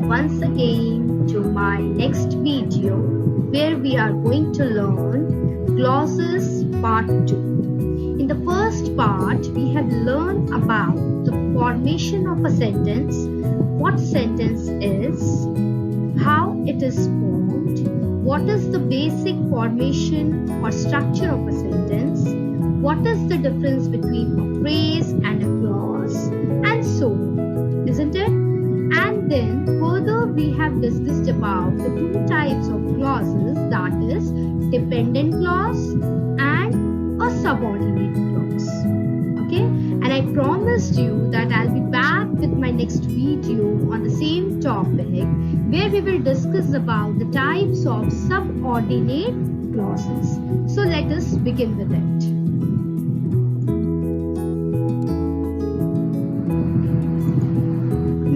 once again to my next video where we are going to learn clauses part 2. In the first part, we have learned about the formation of a sentence, what sentence is, how it is formed, what is the basic formation or structure of a sentence, what is the difference between a phrase and a clause, and so on, isn't it? And then further we have discussed about the two types of clauses, that is dependent clause and a subordinate clause. Okay, and I promised you that I'll be back with my next video on the same topic where we will discuss about the types of subordinate clauses. So let us begin with it.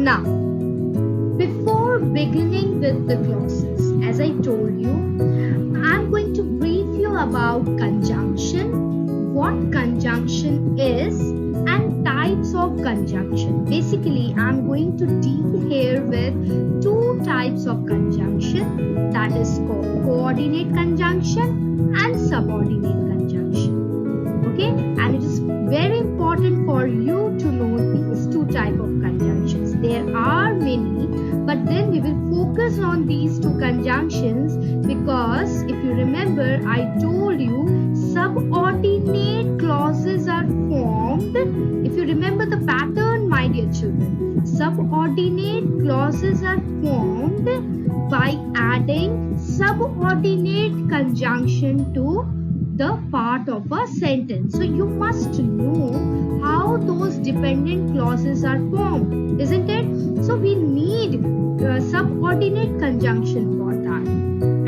Now, before beginning with the clauses, as I told you, I'm going to brief you about conjunction, what conjunction is, and types of conjunction. Basically, I'm going to deal here with two types of conjunction, that is called coordinate conjunction and subordinate conjunction. Okay, and it is very important for you to know these two types of conjunctions. There are many, but then we will focus on these two conjunctions because if you remember, I told you subordinate clauses are formed. If you remember the pattern, my dear children, subordinate clauses are formed by adding subordinate conjunction to the part of a sentence. So you must know how those dependent clauses are formed, isn't it? So we need subordinate conjunction for that,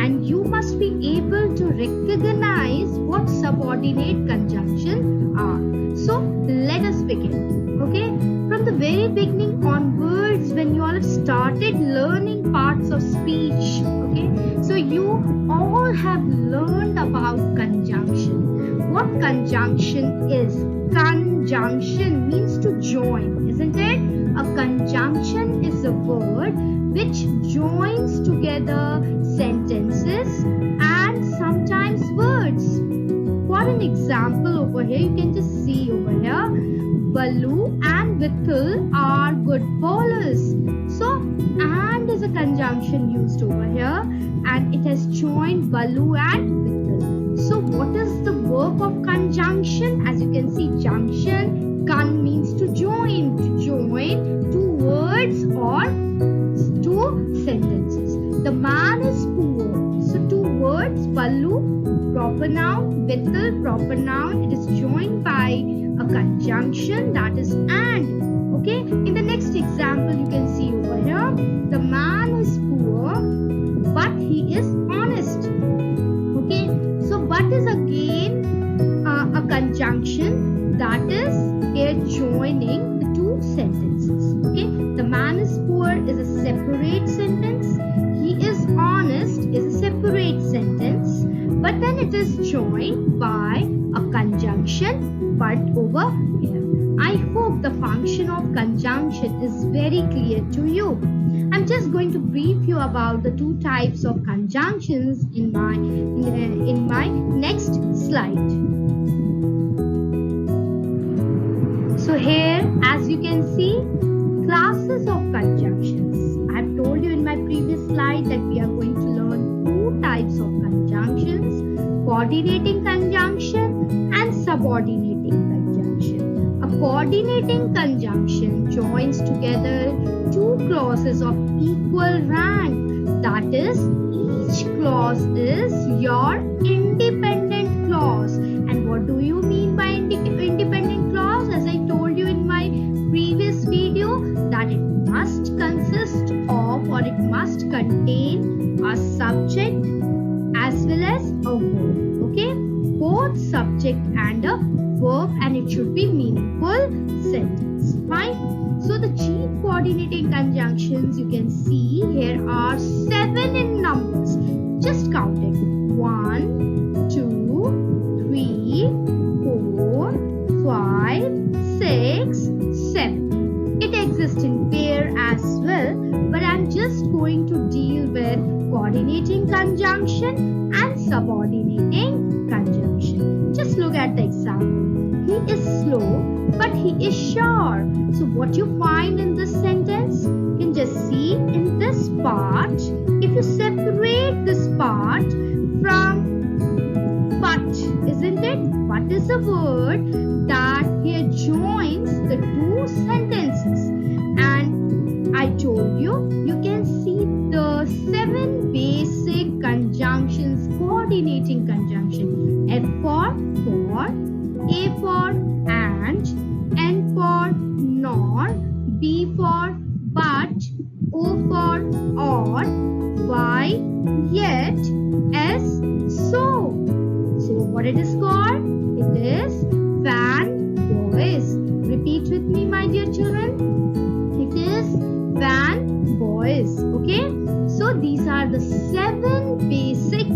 and you must be able to recognize what subordinate conjunction are. So let us begin. Okay, from the very beginning onwards, when you all have started learning parts of speech, okay, so you all have learned about conjunction. What conjunction is? Conjunction means to join, isn't it? A conjunction is a word which joins together sentences and sometimes words. For an example over here, you can just see over here, Balu and Vithal are good bowlers. So, and is a conjunction used over here, and it has joined Balu and Vithal. So, what is the verb of conjunction? As you can see, junction, kan means to join two words or two sentences. The man is poor. So, two words, Balu, proper noun, Vithal, proper noun. It is joined by a conjunction, that is and. Okay, in the next example, you can see over here, the man is poor, but he is honest. Okay, so but is again a conjunction, that is here joining the two sentences. Okay, the man is poor is a separate sentence, he is honest is a separate sentence, but then it is joined by a conjunction, but over here. I hope the function of conjunction is very clear to you. I'm just going to brief you about the two types of conjunctions in my next slide. So here, as you can see, classes of conjunctions. I've told you in my previous slide that we are going to learn two types of conjunctions, coordinating conjunction and subordinating conjunction. A coordinating conjunction joins together two clauses of equal rank. That is, each clause is your independent clause. And what do you mean by independent clause? As I told you in my previous video, that it must consist of or it must contain a subject as well as a verb. Okay, both subject and a verb, and it should be meaningful sentence. Fine. So the chief coordinating conjunctions you can see here are 7 in numbers. Just count it. 1, 2, 3, 4, 5, 6, 7. It exists in pair as well, but I'm just just going to deal with coordinating conjunction and subordinating conjunction. Just look at the example. He is slow, but he is sure. So what you find in this sentence, you can just see in this part, if you separate this part from but, isn't it? But is a word that here joins the two sentences. And I told you, you can see the 7 basic conjunctions, coordinating conjunction. F for, A for and, N for nor, B for but, O for or, Y yet, S so. So what it is called? It is van boys. Repeat with me, my dear children. It is van boys. Okay. So these are the 7 basic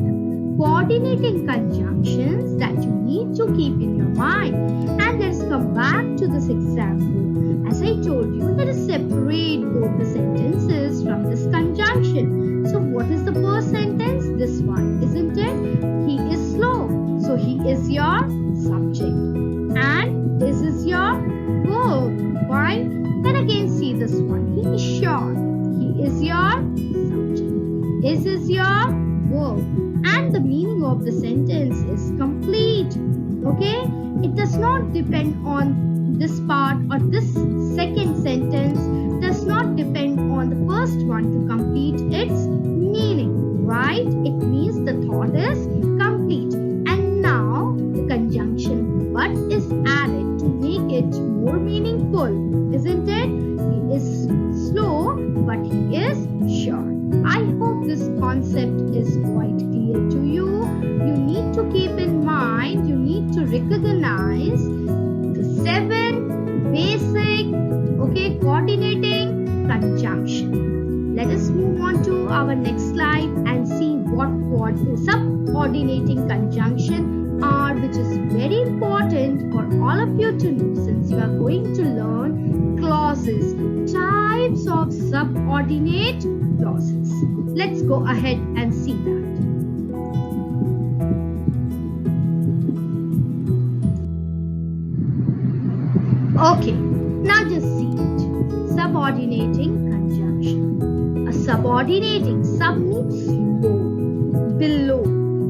coordinating conjunctions that you need to keep in your mind. And let's come back to this example. As I told you, let us separate both the sentences from this conjunction. So what is the first sentence? This one, isn't it? He is slow. So he is your subject. And this is your verb. Why? Then again see this one. He is sure. He is your subject. Is your verb. And the meaning of the sentence is complete. Okay? It does not depend on this part or this second sentence does not depend on the first one to complete its meaning. Right? It means the thought is complete. And now the conjunction but is added to make it more meaningful. Isn't it? He is slow, but he is sure. I hope this concept is quite clear to you. You need to keep in mind, you need to recognize the 7 basic, coordinating conjunction. Let us move on to our next slide and see what subordinating conjunction are, which is very important for all of you to know since you are going to learn clauses, types of subordinate clauses. Let's go ahead and see that. Okay, now just see it. Subordinating conjunction. A subordinating, sub means low, below,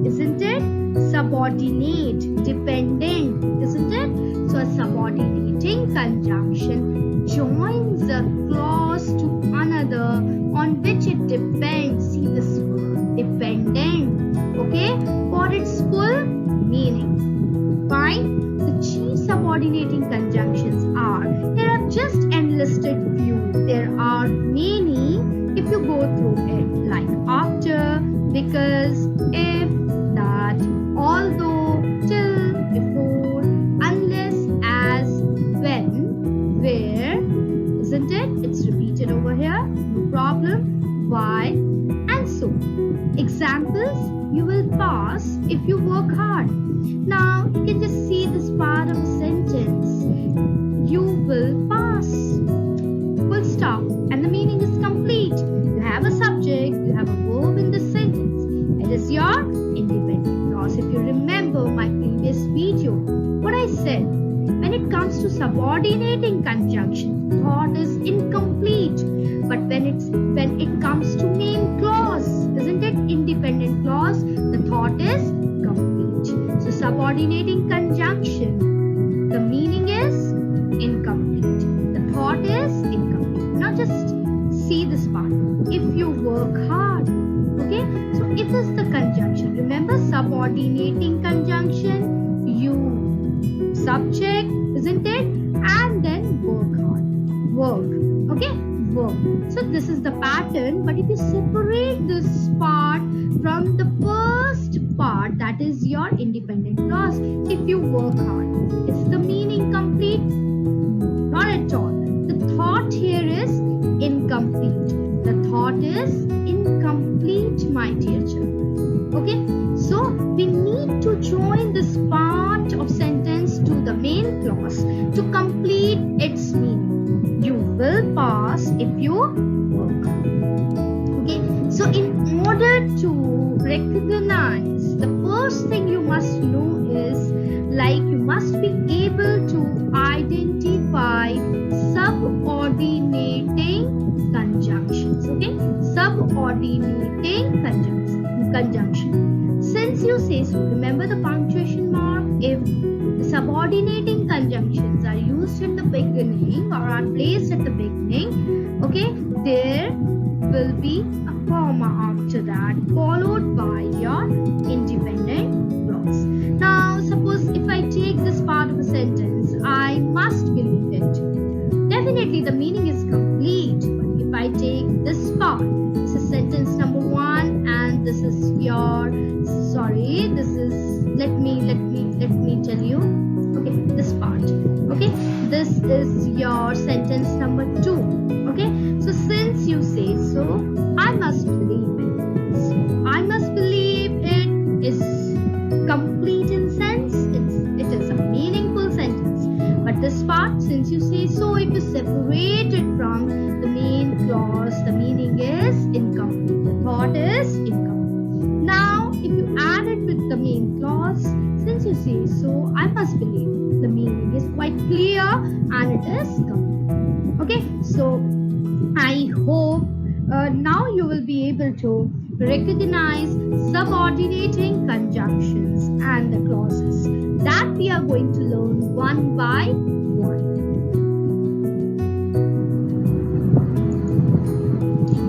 isn't it? Subordinate, dependent, isn't it? So a subordinating conjunction joins a clause to another on which it depends. See this word, dependent, okay, for its full meaning. Fine. The chief subordinating conjunctions are, here I've just enlisted few. There are many if you go through it, like after, because, if, that, although, till, before, unless, as, when, where, isn't it? It's repeated over here, no problem, why, and so. Examples, you will pass if you work hard. Now, you can just see this part of a sentence. You will pass. Full stop. And the meaning is complete. You have a subject, you have a verb in this sentence. It is your independent clause. If you remember my previous video, what I said, when it comes to subordinating conjunction, thought is incomplete. But when it comes to main clause, isn't it? Independent clause, the thought is complete. So subordinating conjunction, the meaning is incomplete. The thought is incomplete. Now just see this part. If you work hard, okay? So it is the conjunction. Remember subordinating conjunction, you, subject, isn't it? And then work hard. Work, okay? Work. So this is the pattern, but if you separate this part from the first part, that is your independent clause, if you work hard, is the meaning complete? Not at all. The thought here is incomplete. The thought is incomplete, my dear children. Okay, so we need to join this part of sentence to the main clause to complete its meaning. You will pass if you work. order to recognize, the first thing you must know is you must be able to identify subordinating conjunctions. Okay, subordinating conjunction. Since you say so, remember the punctuation mark. If the subordinating conjunctions are used at the beginning or are placed at the beginning, okay, there will be a comma after that, followed by your independent clause. Now, suppose if I take this part of a sentence, I must believe it. Definitely the meaning is complete. But if I take this part, this is sentence number 1, and this is your, sorry, this is, let me tell you. Okay, this part. Okay, this is your sentence number 2. Okay, so since you say so, I must believe it. So I must believe it is complete in sense. It is a meaningful sentence. But this part, since you say so, if you separate it from the main clause, the meaning is incomplete. The thought is incomplete. Now, if you add it with the main clause, since you say so, I must believe it. The meaning is quite clear and it is complete. Okay, so I hope now you will be able to recognize subordinating conjunctions and the clauses that we are going to learn one by one.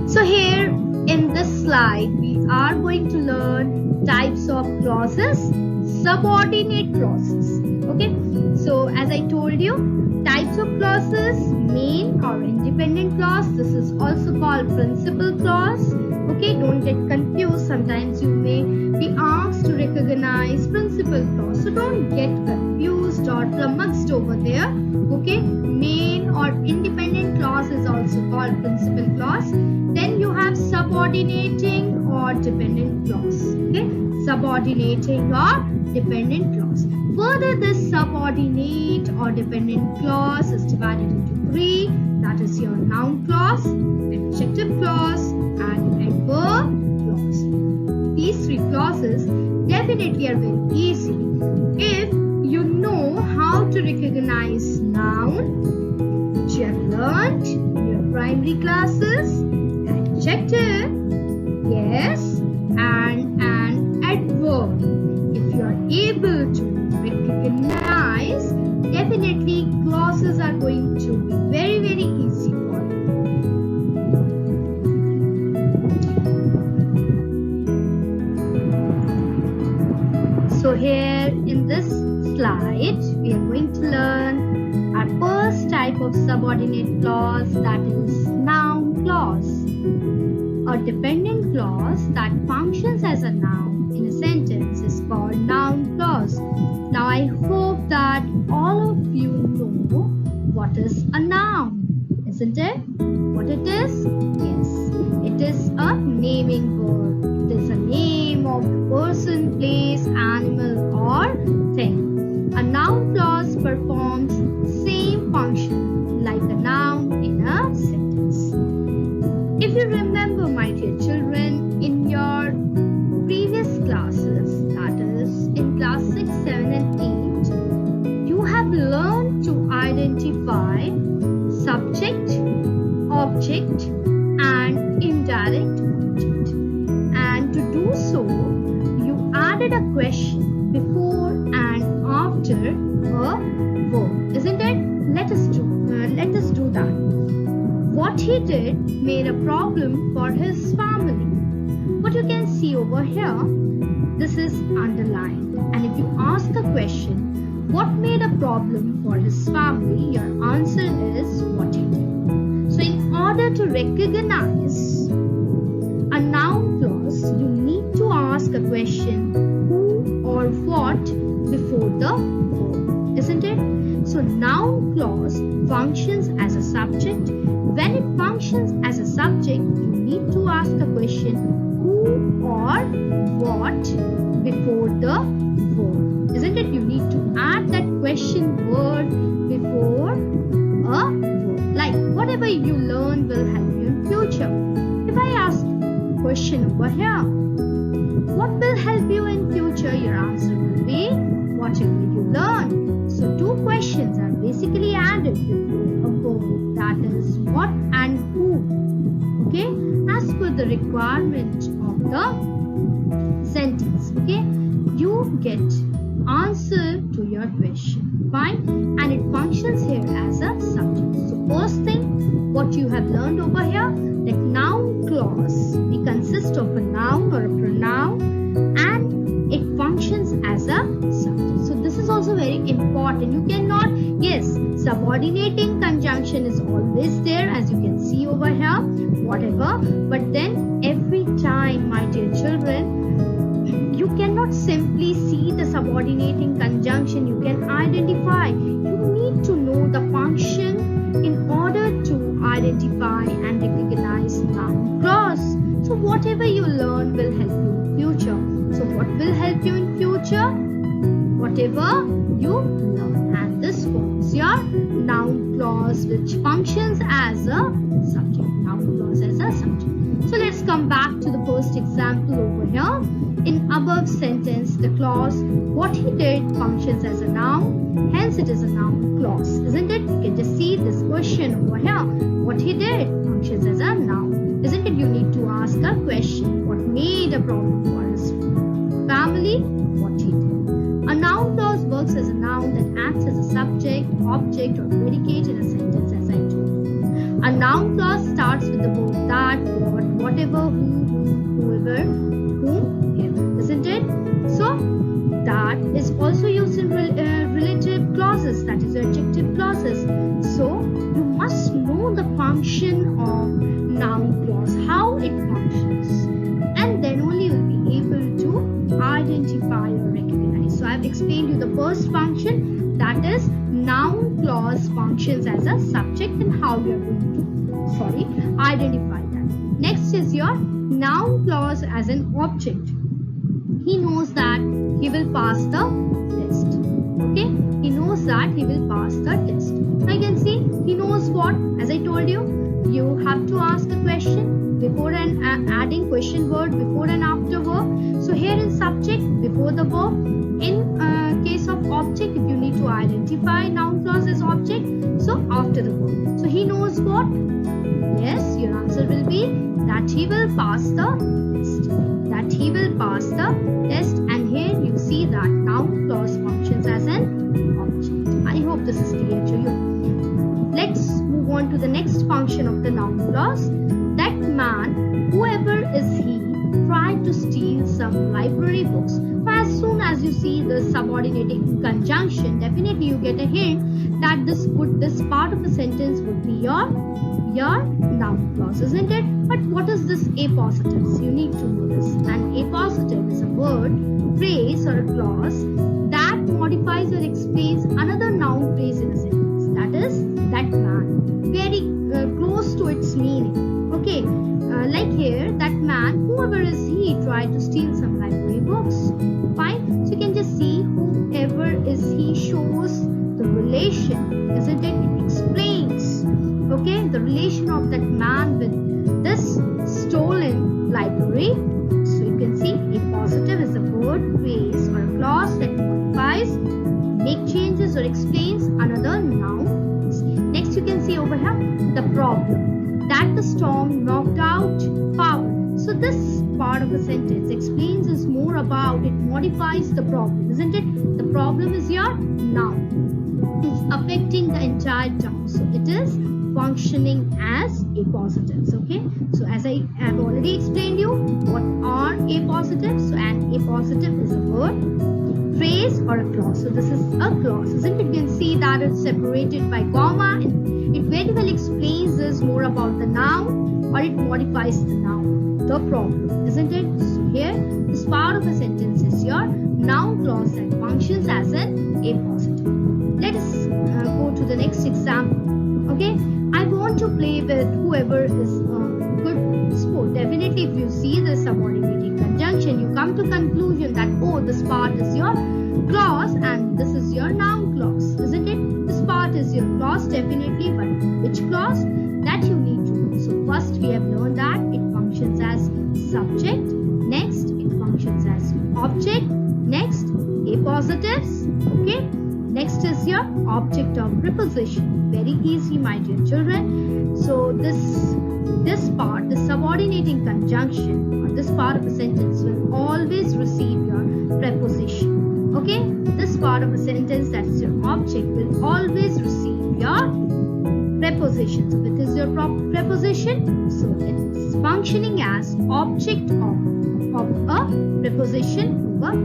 So here in this slide, we are going to learn types of clauses, subordinate clauses. Okay, so as I told you, types of clauses, main or independent clause. This is also called principal clause. Okay, don't get confused. Sometimes you may be asked to recognize principal clause. So don't get confused or flummoxed over there. Okay, main or independent clause is also called principal clause. Then you have subordinating or dependent clause. Okay, subordinating or dependent clause. Further, this subordinate or dependent clause is divided into 3. That is your noun clause, adjective clause, and adverb clause. These 3 clauses definitely are very easy if you know how to recognize noun, which you have learned in your primary classes, adjective, yes, and an adverb. If you are able to recognize, definitely clauses are going to be very, very easy for you. So here in this slide, we are going to learn our first type of subordinate clause, that is noun clause. A dependent clause that functions as a noun in a sentence is called noun clause. Now I hope that all of you know what is a noun, isn't it? What it is? Yes, it is a naming word. It is a name of the person, place, animal or thing. A noun clause performs same function like a noun in a sentence. If you remember, my dear children, in your previous classes, that is in class 6, 7 and 8, you have learned to identify subject, object and indirect object. And to do so, you added a question before and after a verb, isn't it? Let us do that. What he did made a problem for his family. What you can see over here, this is underlined. And if you ask a question, what made a problem for his family, your answer is what he did. So in order to recognize a noun clause, you need to ask a question, who or what, before the verb, isn't it? So noun clause functions as a subject. When it functions as a subject, you need to ask a question, who or what, before the verb, isn't it? You need to add that question word before a verb. Like whatever you learn will help you in future. If I ask question over here. What will help you in future? Your answer will be whatever you learn. So two questions are basically added before a verb, that is what and who. Okay, as per the requirement of the sentence. Okay, you get answer to your question. Fine, and it functions here as a subject. So first thing, what you have learned over here, that noun clause, it consists of a noun or a pronoun and it functions as a subject. So this is also very important. You cannot, yes, subordinating conjunction is always there, as you can see over here, whatever, but then every time, my dear children, you cannot simply see the subordinating conjunction. You can identify. You need to know the function in order to identify and recognize noun clause. So whatever you learn will help you in future. So what will help you in future? Whatever you learn. And this forms your noun clause, which functions as a subject. Noun clause as a subject. So let's come back to the first example over here. In above sentence, the clause what he did functions as a noun, hence it is a noun clause, isn't it? You can just see this question over here. What he did functions as a noun, isn't it? You need to ask a question. What made a problem for his family? What he did. A noun clause works as a noun that acts as a subject, object, or predicate in a sentence, as I told you. A noun clause starts with the verb that, what, whatever, who, whoever, whom, isn't it? So that is also used in relative clauses, that is adjective clauses. So you must know the function of noun clause, how it functions, and then only you will be able to identify or recognize. So I have explained you the first function, that is noun clause functions as a subject, and how you are going to identify that. Next is your noun clause as an object. He knows that he will pass the test. Okay, he knows that he will pass the test. I can see he knows what, as I told you, you have to ask a question before and adding question word before and after verb. So here in subject before the verb. In case of object, if you need to identify noun clause as object, so after the verb. So he knows what? Yes, your answer will be that he will pass the test. That he will pass the test, and here you see that noun clause functions as an object. I hope this is clear to you. Let's move on to the next function of the noun clause. That man, whoever is he, tried to steal some library books. As soon as you see the subordinating conjunction, definitely you get a hint that this part of the sentence would be your noun clause, isn't it? But what is this appositive? You need to know this. An appositive is a word, phrase, or a clause that modifies or explains another noun phrase in a sentence. That is that man. Very close to its meaning. Okay, like here, that man, whoever is he, tried to steal some library books. Fine. So you can just see whoever is he shows the relation, isn't it? It explains, okay, the relation of that man with this stolen library. So you can see a positive is a word, phrase, or a clause that modifies, make changes, or explains another noun. Next you can see over here the problem, that the storm knocked out power. So this part of the sentence explains is more about, it modifies the problem, isn't it? The problem is your noun. It's affecting the entire town. So it is functioning as appositives. Okay. So as I have already explained you, what are appositives? So an appositive is a word, phrase, or a clause. So this is a clause, isn't it? You can see that it's separated by comma, and it very well explains this more about the noun, or it modifies the noun, the problem, isn't it? So here, this part of the sentence is your noun clause that functions as an appositive. Let us go to the next example. Okay, I want to play with whoever is a good sport. Definitely, if you see the subordinating conjunction, you come to conclusion that, oh, this part is your clause and this is your noun clause, isn't it? This part is your clause, definitely, but which clause? That you need to know. So first we have learned that it functions as subject. Next, it functions as object. Next, appositives. Okay. Next is your object of preposition. Very easy, my dear children. So this part, the subordinating conjunction, or this part of a sentence will always receive your preposition. Okay. This part of a sentence, that is your object, will always receive your preposition. So it is your preposition. So it is functioning as object of a preposition over here.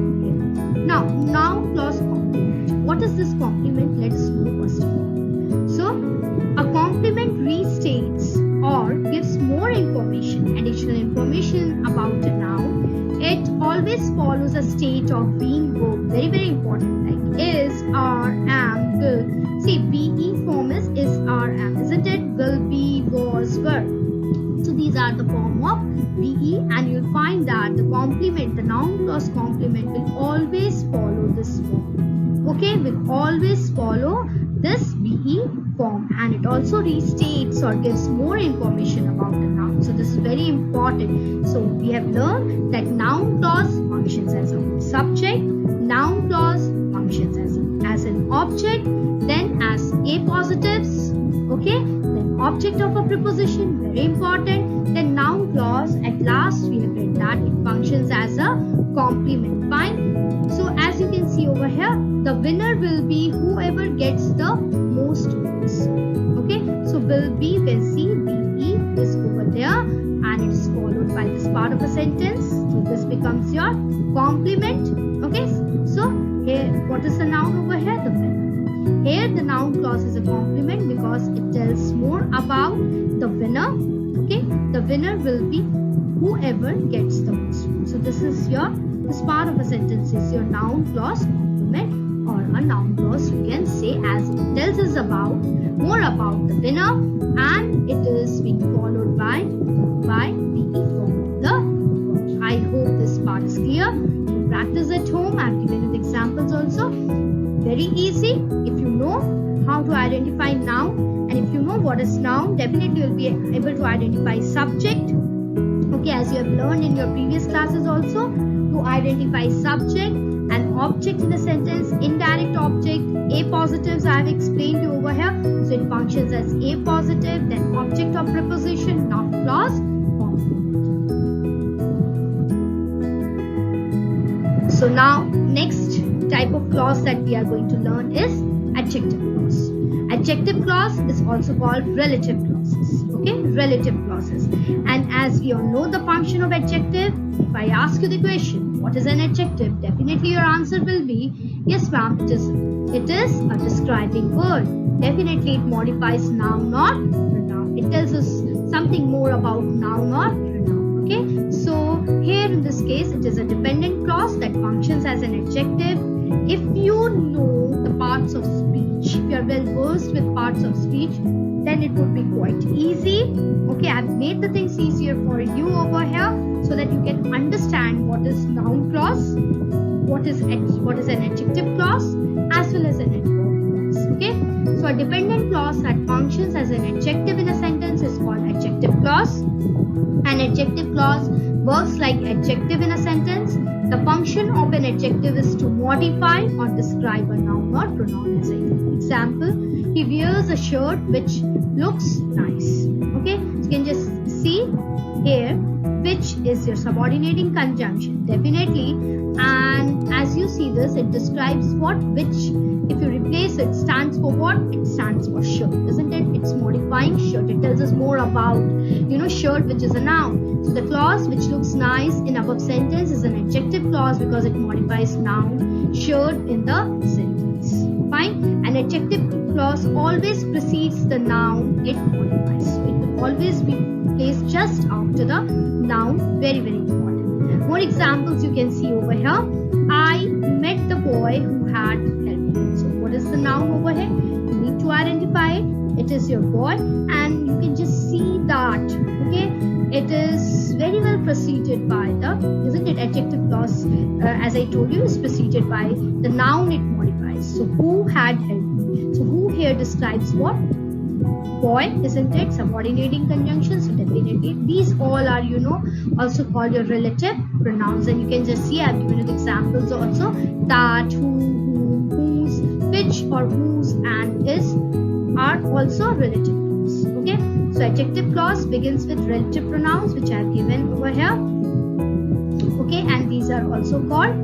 Now, noun clause complement. What is this complement? Let us know first of all. So, a complement restates or gives more information, additional information about a noun. It always follows a state of being verb. Very, very important. Like is, are, am, will. See, be form is are, am, isn't it? Will, be, was, were. So these are the form of be, and you'll find that the complement, the noun clause complement, will always follow this form. Okay, will always follow this be form, and it also restates or gives more information about the noun. So this is very important. So we have learned that noun clause functions as a subject, noun clause functions as an object, then as appositives. Okay, then object of a preposition, very important. Then noun clause, at last we have read that it functions as a complement. Fine. So as you can see over here, the winner will be whoever gets the most votes. Okay, so will be, you can see be is over there, and it is followed by this part of a sentence. So this becomes your complement. Okay, so here, what is the noun over here? The winner. Here the noun clause is a complement because it tells more about the winner. Okay, the winner will be whoever gets the most. So this part of a sentence is your noun clause complement, or a noun clause you can say, as it tells us more about the winner, and it is being followed by the form of the verb. I hope this part is clear. You practice at home. I have given you the examples also. Very easy. If you know how to identify noun, and if you know what is noun, definitely you will be able to identify subject. Okay, as you have learned in your previous classes also, to identify subject and object in a sentence, indirect object, appositives I have explained you over here. So it functions as appositive, then object of preposition, noun clause, complement. So now next type of clause that we are going to learn is adjective clause. Adjective clause is also called relative clauses. Okay, relative clauses. And as we all know the function of adjective, if I ask you the question, what is an adjective? Definitely your answer will be, yes ma'am, it is a describing word. Definitely it modifies noun or pronoun. It tells us something more about noun or pronoun. Okay, so here in this case it is a dependent clause that functions as an adjective. If you know the parts of speech, if you are well versed with parts of speech, then it would be quite easy. Okay, I've made the things easier for you over here so that you can understand what is noun clause, what is an adjective clause, as well as an adverb clause. Okay, so a dependent clause that functions as an adjective in a sentence is called adjective clause. An adjective clause works like adjective in a sentence. The function of an adjective is to modify or describe a noun or pronoun. As an example, he wears a shirt which looks nice. Okay, so you can just see here which is your subordinating conjunction, definitely. And as you see this, it describes what, which. If you replace it, stands for what? It stands for shirt, isn't it? It's modifying shirt. It tells us more about, shirt, which is a noun. So the clause which looks nice in above sentence is an adjective clause because it modifies noun shirt in the sentence. Fine. An adjective clause always precedes the noun it modifies. So it will always be placed just after the noun. Very, very important. More examples you can see over here. I met the boy who had helped me. So what is the noun over here? You need to identify it. It is your boy, and you can just see that. Okay, it is very well preceded by the, isn't it? Adjective clause, as I told you, is preceded by the noun it modifies. So who had helped me? So who here describes what? Boy, isn't it? Subordinating conjunction, so definitely it these all are, also called your relative pronouns. And you can just see I've given you the examples also, that, who, whose, which, or whose, and is are also relative clause. Okay, so adjective clause begins with relative pronouns, which I have given over here. Okay, and these are also called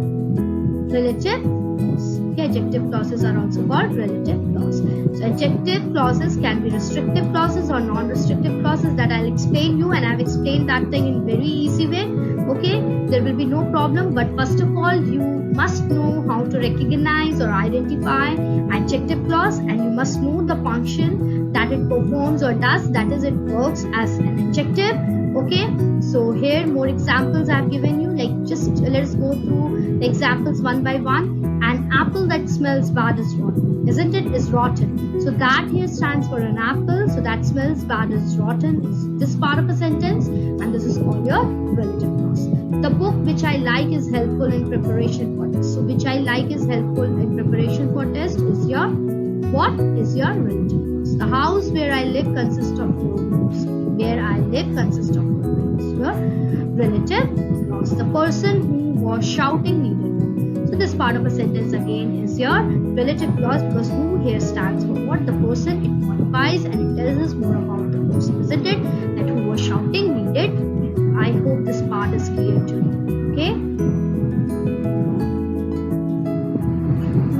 relative clause. Okay, adjective clauses are also called relative clause. So adjective clauses can be restrictive clauses or non-restrictive clauses, that I'll explain you, and I've explained that thing in very easy way. Okay, there will be no problem, but first of all you must know how to recognize or identify adjective clause, and you must know the function that it performs or does, that is, it works as an adjective. Okay, so here more examples I've given you, like just let us go through the examples one by one. An apple that smells bad is rotten, isn't it? Is rotten. So that here stands for an apple, so that smells bad is rotten is this part of a sentence, and this is called your relative clause. The book which I like is helpful in preparation for test. So which I like is helpful in preparation for test is your, what is your relative clause. The house where I live consists of 4 rooms. Where I live consists of 4 rooms. Your relative clause. The person who was shouting needed. So this part of a sentence again is your relative clause, because who here stands for what? The person. It modifies and it tells us more about the person, isn't it? That who was shouting needed. I hope this part is clear to you. Okay.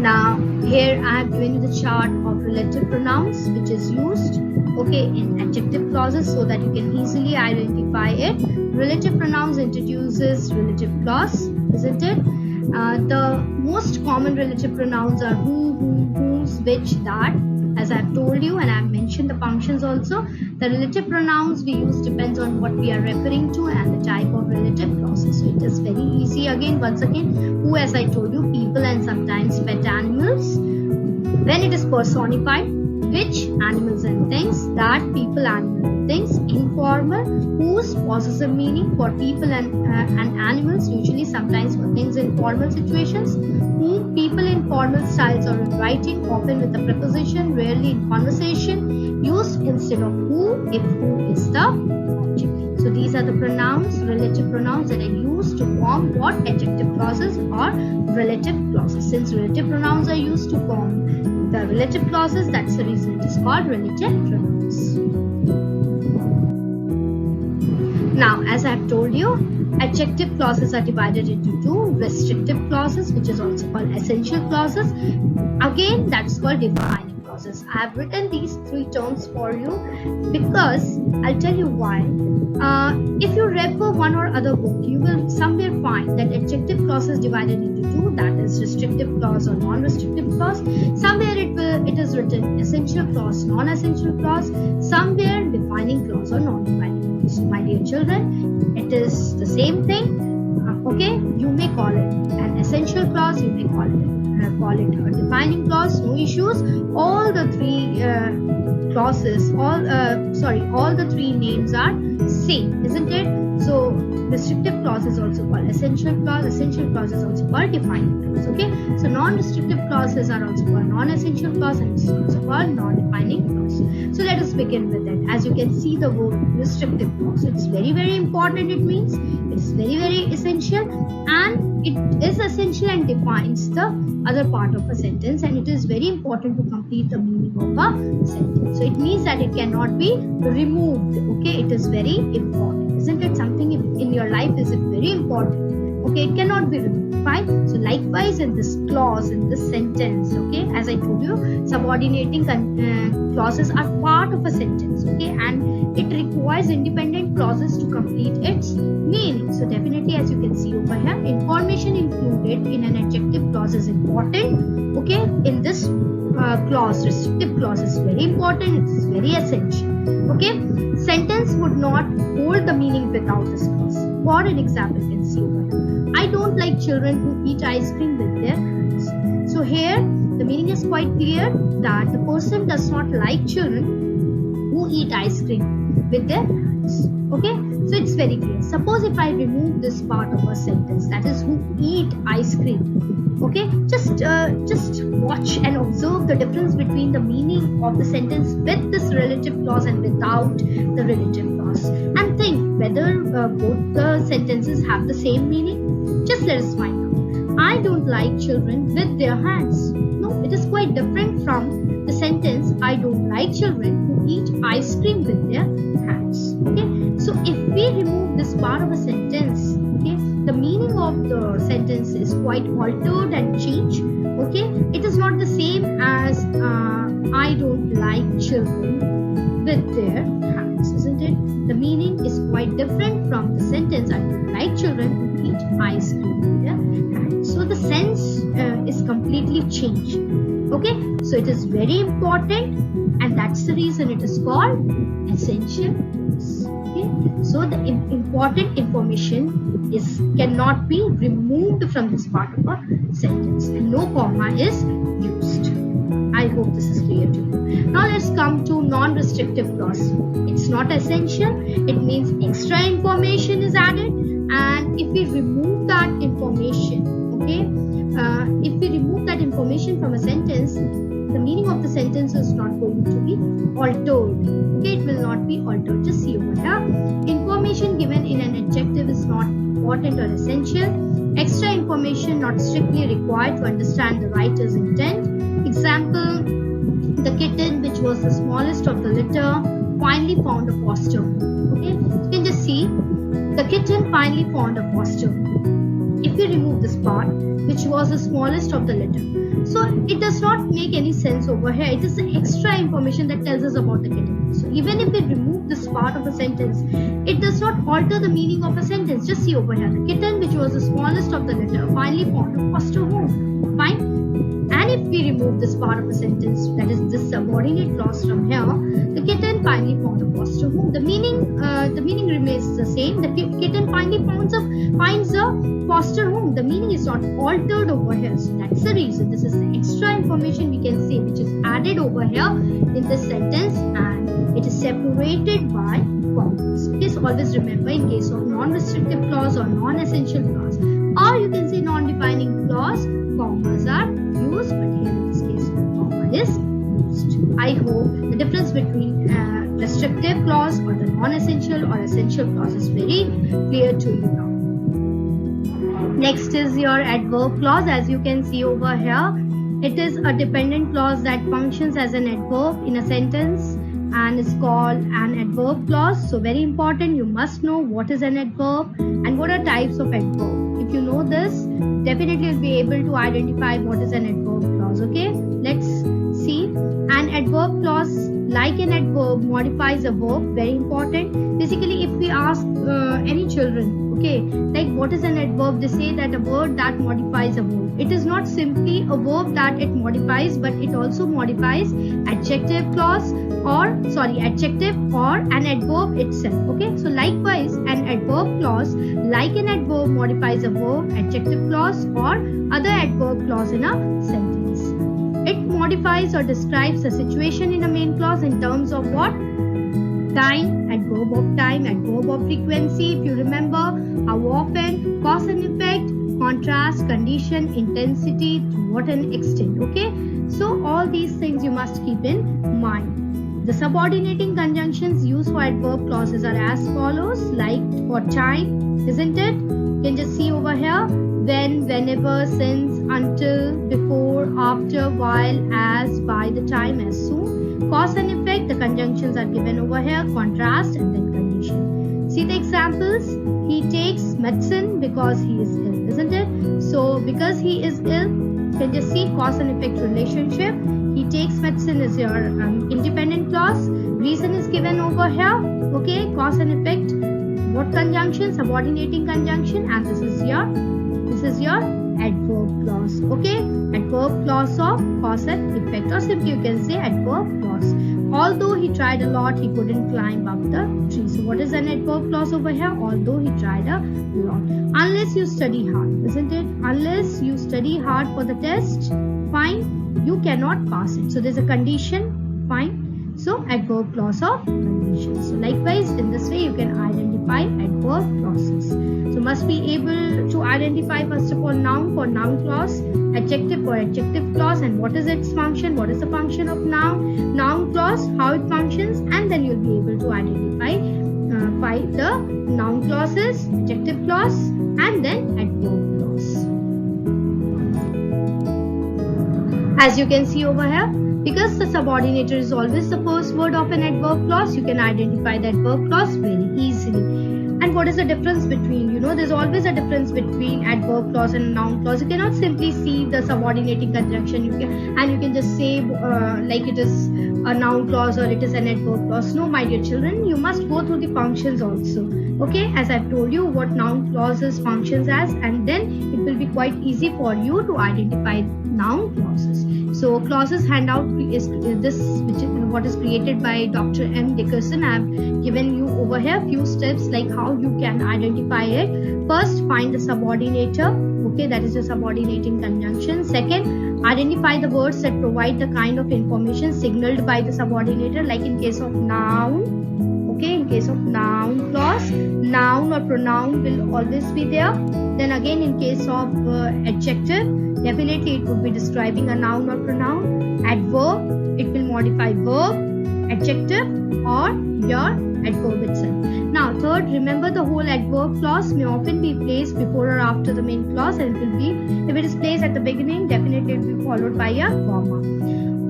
Now here I have given you the chart of relative pronouns which is used, okay, in adjective clauses, so that you can easily identify it. Relative pronouns introduces relative clause, isn't it? The most common relative pronouns are who, whose, which, that. As I've told you, and I've mentioned the functions also, the relative pronouns we use depends on what we are referring to and the type of relative clauses. So it is very easy again, once again, who, as I told you, people and sometimes pet animals. When it is personified, which, animals and things, that, people, animals and things. Informal, whose, possessive meaning for people and animals, usually sometimes for things in formal situations. Whom, people in formal styles or in writing, often with a preposition, rarely in conversation, used instead of who if who is the object. So these are the pronouns, relative pronouns, that are used to form what? Adjective clauses or relative clauses. Since relative pronouns are used to form the relative clauses, that's the reason it is called relative pronouns. Now, as I have told you, adjective clauses are divided into 2: restrictive clauses, which is also called essential clauses. Again, that's called defining clauses. I have written these 3 terms for you because I'll tell you why. If you refer one or other book, you will somewhere find that adjective clause is divided into 2, that is restrictive clause or non-restrictive clause. Somewhere it is written essential clause, non-essential clause. Somewhere defining clause or non-defining clause. So my dear children, it is the same thing. Okay, you may call it an essential clause, you may call it a defining clause, no issues. All the 3 clauses, all the 3 names are same, isn't it? So restrictive clause is also called essential clause is also called defining clause. Okay, so non-restrictive clauses are also called non-essential clause, and it's also called non-defining clause. So let us begin with it. As you can see, the word restrictive clause, it's very, very important. It means it's very, very essential, and it is essential and defines the other part of a sentence, and it is very important to complete the meaning of a sentence. So it means that it cannot be removed. Okay, it is very important, isn't it? Something in your life is very important. Okay, it cannot be removed. Fine. So likewise in this clause, in this sentence, okay, as I told you, subordinating clauses are part of a sentence. Okay, and it requires independent clauses to complete its meaning. So definitely, as you can see over here, information included in an adjective clause is important. Okay, in this clause, restrictive clause is very important. It is very essential. Okay, sentence would not hold the meaning without this clause. For an example, you can see over here, I don't like children who eat ice cream with their hands. So here the meaning is quite clear that the person does not like children who eat ice cream with their hands. Okay, so it's very clear. Suppose if I remove this part of a sentence, that is who eat ice cream. Okay, just watch and observe the difference between the meaning of the sentence with this relative clause and without the relative clause, and think both the sentences have the same meaning? Just let us find out. I don't like children with their hands. No, it is quite different from the sentence I don't like children who eat ice cream with their hands. Okay, so if we remove this part of a sentence, okay, the meaning of the sentence is quite altered and changed. Okay, it is not the same as I don't like children with their hands, isn't it? The meaning is quite different from the sentence I don't like children who eat ice cream with their hands. So the sense is completely changed. Okay, so it is very important, and that's the reason it is called essential clause. Okay, so the important information cannot be removed from this part of a sentence, and no comma is used. I hope this is clear to you. Now let's come to non-restrictive clause. It's not essential. It means extra information is added, and if we remove that information, okay, if we remove that information from a sentence, the meaning of the sentence is not going to be altered. Okay, it will not be altered. Just see over here. Information given in an adjective is not important or essential. Extra information not strictly required to understand the writer's intent. Example, the kitten, which was the smallest of the litter, finally found a foster home. Okay, you can just see the kitten finally found a foster home. If we remove this part, which was the smallest of the litter, so it does not make any sense over here. It is the extra information that tells us about the kitten. So even if we remove this part of a sentence, it does not alter the meaning of a sentence. Just see over here, the kitten, which was the smallest of the litter, finally found a foster home. Fine. And if we remove this part of a sentence, that is this subordinate clause from here, the kitten finally found a foster home, the meaning remains the same. The kitten finally finds a foster home. The meaning is not altered over here. So that's the reason. This is the extra information we can say which is added over here in this sentence, and it is separated by commas. Okay, so always remember, in case of non-restrictive clause or non-essential clause, or you can say non-defining clause, commas are used, but here in this case, comma is used. I hope the difference between restrictive clause or the non-essential or essential clause is very clear to you now. Next is your adverb clause. As you can see over here, it is a dependent clause that functions as an adverb in a sentence and is called an adverb clause. So very important, you must know what is an adverb and what are types of adverb. If you know this, definitely you'll be able to identify what is an adverb clause. Okay, let's see. An adverb clause, like an adverb, modifies a verb. Very important. Basically, if we ask any children, okay, like what is an adverb, they say that a word that modifies a verb. It is not simply a verb that it modifies, but it also modifies adjective or an adverb itself. Okay, so likewise, an adverb clause, like an adverb, modifies a verb, adjective clause or other adverb clause in a sentence. It modifies or describes a situation in a main clause in terms of what? Time, adverb of time, adverb of frequency. If you remember, how often, cause and effect, contrast, condition, intensity, to what an extent. Okay, so all these things you must keep in mind. The subordinating conjunctions used for adverb clauses are as follows, like for time, isn't it? You can just see over here, when, whenever, since, until, before, after, while, as, by, the time, as soon. Cause and effect, the conjunctions are given over here, contrast and then condition. See the examples. He takes medicine because he is ill, isn't it? So because he is ill, you can just see cause and effect relationship. He takes medicine is your independent clause. Reason is given over here. Okay, cause and effect. What conjunction? Subordinating conjunction, and this is your adverb clause. Okay, adverb clause of cause and effect, or simply you can say adverb clause. Although he tried a lot, he couldn't climb up the tree. So what is an adverb clause over here? Although he tried a lot. Unless you study hard, isn't it? Unless you study hard for the test, fine, you cannot pass it. So there's a condition, fine. So adverb clause of condition. So likewise, in this way you can identify adverb clauses. So must be able to identify first of all noun for noun clause, adjective for adjective clause, and what is its function, what is the function of noun clause, how it functions, and then you'll be able to identify find the noun clauses, adjective clause, and then adverb clause. As you can see over here, because the subordinator is always the first word of an adverb clause, you can identify the adverb clause very easily. And what is the difference between, there's always a difference between adverb clause and noun clause. You cannot simply see the subordinating conjunction you can just say like it is a noun clause or it is an adverb clause. No, my dear children, you must go through the functions also. Okay, as I've told you what noun clauses functions as, and then it will be quite easy for you to identify noun clauses. So clauses handout is this, which is what is created by Dr. M. Dickerson. I have given you over here few steps like how you can identify it. First, find the subordinator. Okay, that is the subordinating conjunction. Second, identify the words that provide the kind of information signaled by the subordinator, like in case of noun. Okay, in case of noun clause, noun or pronoun will always be there. Then again, in case of adjective, definitely it would be describing a noun or pronoun. Adverb, it will modify verb, adjective, or your adverb itself. Now, third, remember the whole adverb clause may often be placed before or after the main clause, and it will be, if it is placed at the beginning, definitely it will be followed by a comma.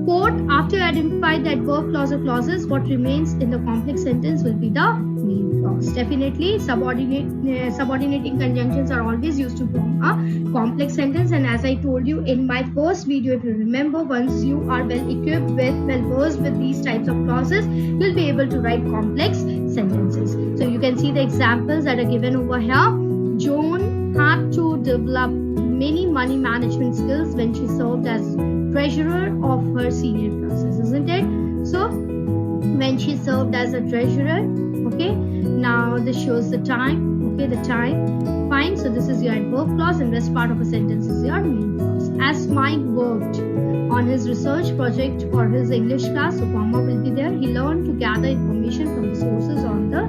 Fourth, after you identify the adverb clause or clauses, what remains in the complex sentence will be the main clause. Definitely, subordinating conjunctions are always used to form a complex sentence. And as I told you in my first video, if you remember, once you are well equipped with, well versed with these types of clauses, you will be able to write complex sentences. So you can see the examples that are given over here. Joan had to develop many money management skills when she served as treasurer of her senior classes, isn't it? So when she served as a treasurer, okay, now this shows the time, okay, the time, fine. So this is your adverb clause, and rest part of a sentence is your main clause. As Mike worked on his research project for his English class, so comma will be there, he learned to gather information from the sources on the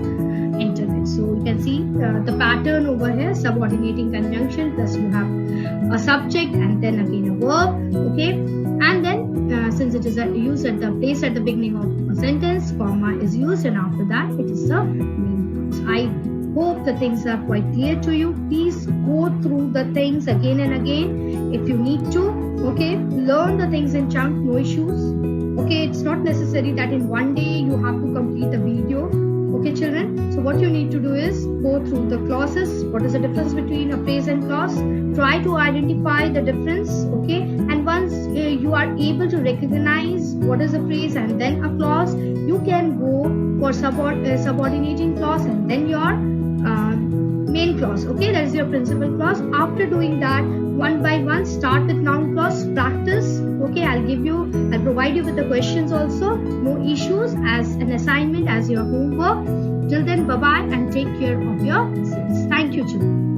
internet. So you can see the pattern over here, subordinating conjunction, plus you have a subject and then again a verb, okay, and then since it is used at the place at the beginning of a sentence, comma is used, and after that it is the main clause. I hope the things are quite clear to you. Please go through the things again and again if you need to. Okay, learn the things in chunk, no issues. Okay, it's not necessary that in one day you have to complete the video. Okay, children, so what you need to do is go through the clauses. What is the difference between a phrase and clause? Try to identify the difference, okay, and once you are able to recognize what is a phrase and then a clause, you can go for subordinating clause and then your main clause. Okay, that is your principal clause. After doing that, one by one, start with noun clause, practice. Okay, I'll provide you with the questions also, no issues, as an assignment, as your homework. Till then, bye bye and take care of yourselves. Thank you, children.